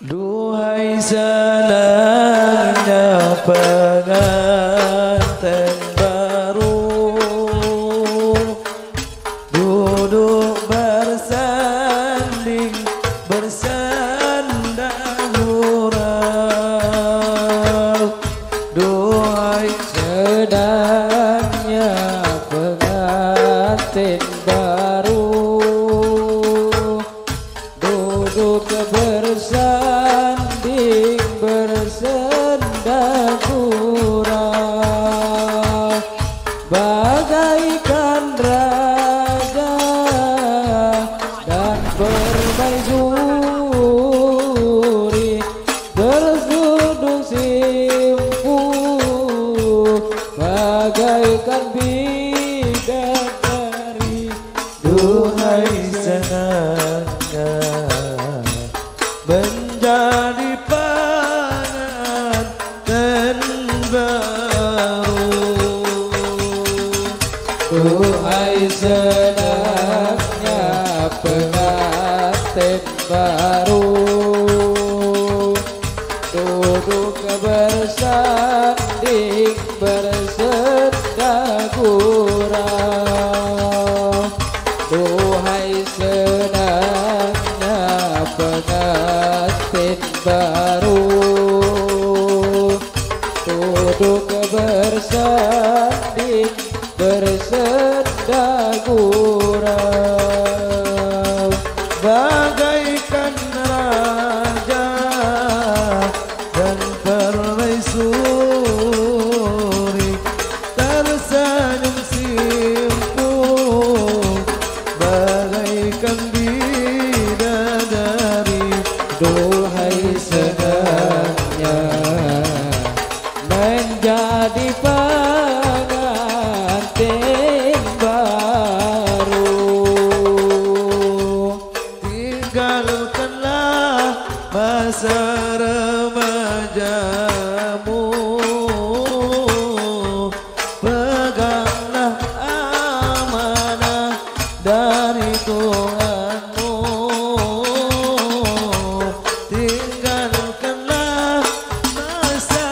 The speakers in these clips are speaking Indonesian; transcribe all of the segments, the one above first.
Duhai senangnya pengantin baru, duduk bersanding bersandar gurau. Duhai senangnya pengantin baru, duduk bersanding bersandar gurau, bagaikan raja dan permaisuri, bersudung simpu bagaikan bidadari. Duhai senangnya menjadi pengantin baru. Duhai senangnya pengantin baru, duduk bersanding bersandar gurau. Duhai senangnya pengantin baru, duduk bersanding bersandar gurau, Bagaikan raja dan permaisuri, tersenyum simpu bagaikan bidadari. duhai senangnya menjadi pengantin baru. Tinggalkanlah masa remajamu, peganglah amanah dari Tuhanmu. Tinggalkanlah masa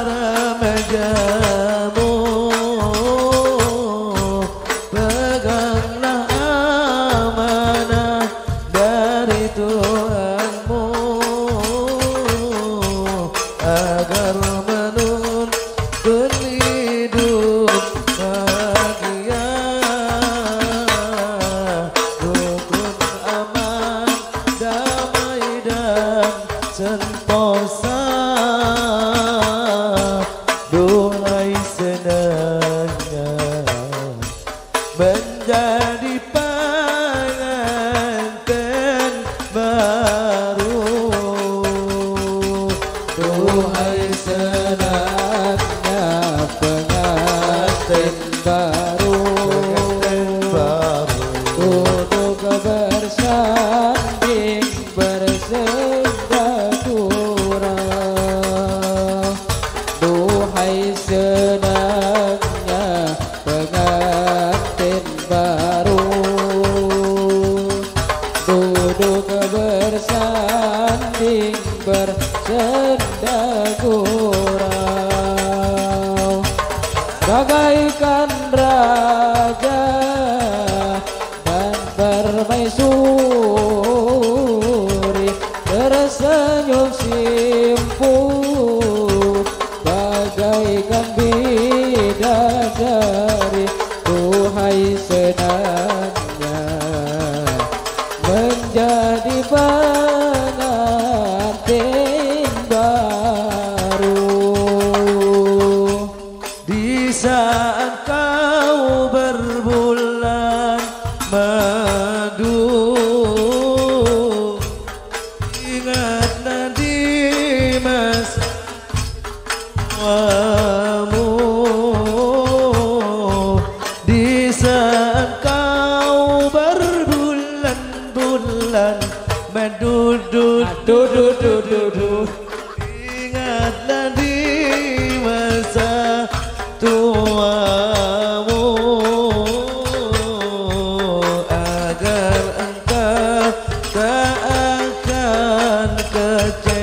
remajamu, peganglah amanah dari Tuhanmu, agar menuntun hidup bahagia, rukun, aman, damai dan sentosa. Duhai senangnya menjadi pengantin baru. Duhai senangnya pengantin baru, duduk bersanding bersandar gurau. Duhai senangnya pengantin baru, duduk bersanding bersandar gurau, bagaikan raja dan permaisuri, tersenyum simpu bagaikan bidadari. Duhai senangnya menjadi pengantin baru. Di saat kau berbulan madu, ingatlah di masa tuamu. Di saat kau berbulan-bulan madu, ingatlah di masa tuamu, agar engkau tak akan kecewa.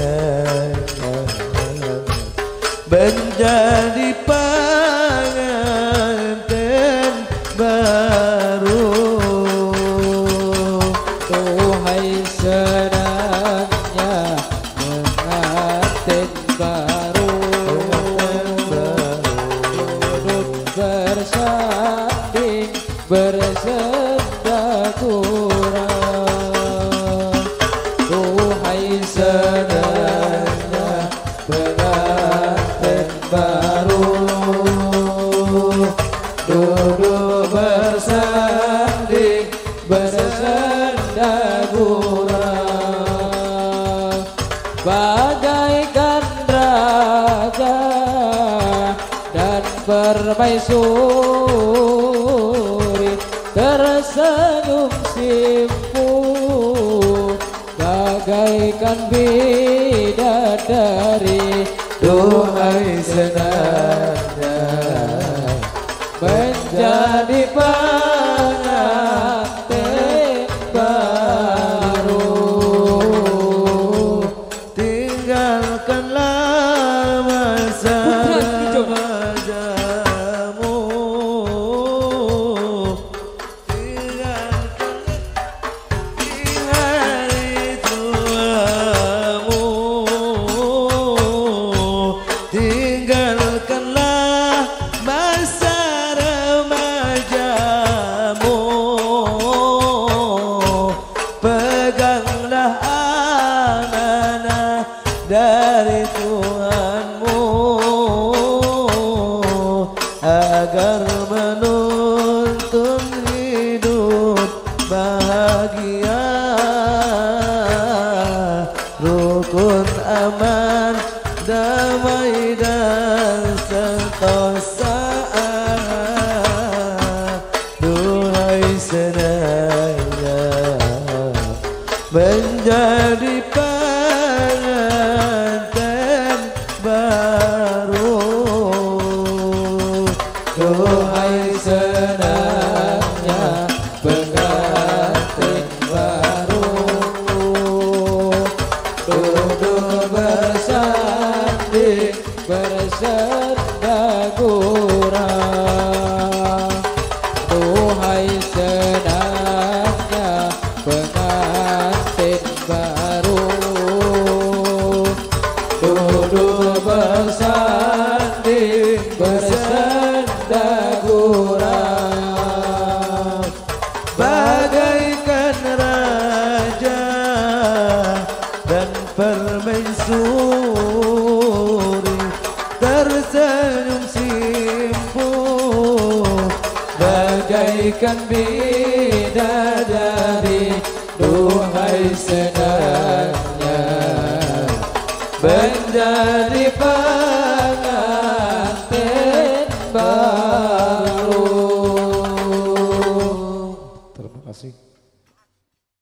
senangnya menjadi pengantin baru. Duhai senangnya pengantin baru, duduk bersanding bersenda gurau. Duhai senangnya pengantin baru, duduk bersanding bersenda gurau. Bagaikan raja dan permaisuri tersenyum simpu, bagaikan bidadari. Duhai senangnya menjadi pengantin baru. Tinggalkanlah masa remajamu, tinggalkanlah di hari tuamu, tinggalkanlah masa remajamu, peganglah amanah dari Tuhanmu agar menuntun hidup bahagia, rukun, aman, damai dan sentosa. Duhai senangnya menjadi pengantin baru. Duhai senangnya pengantin baru, duduk bersanding bersenda gurau. Duhai senangnya pengantin baru, duduk bersanding bersenda gurau. Bagaikan raja dan permaisuri tersenyum simpu, Bagaikan bidadari. Duhai senangnya menjadi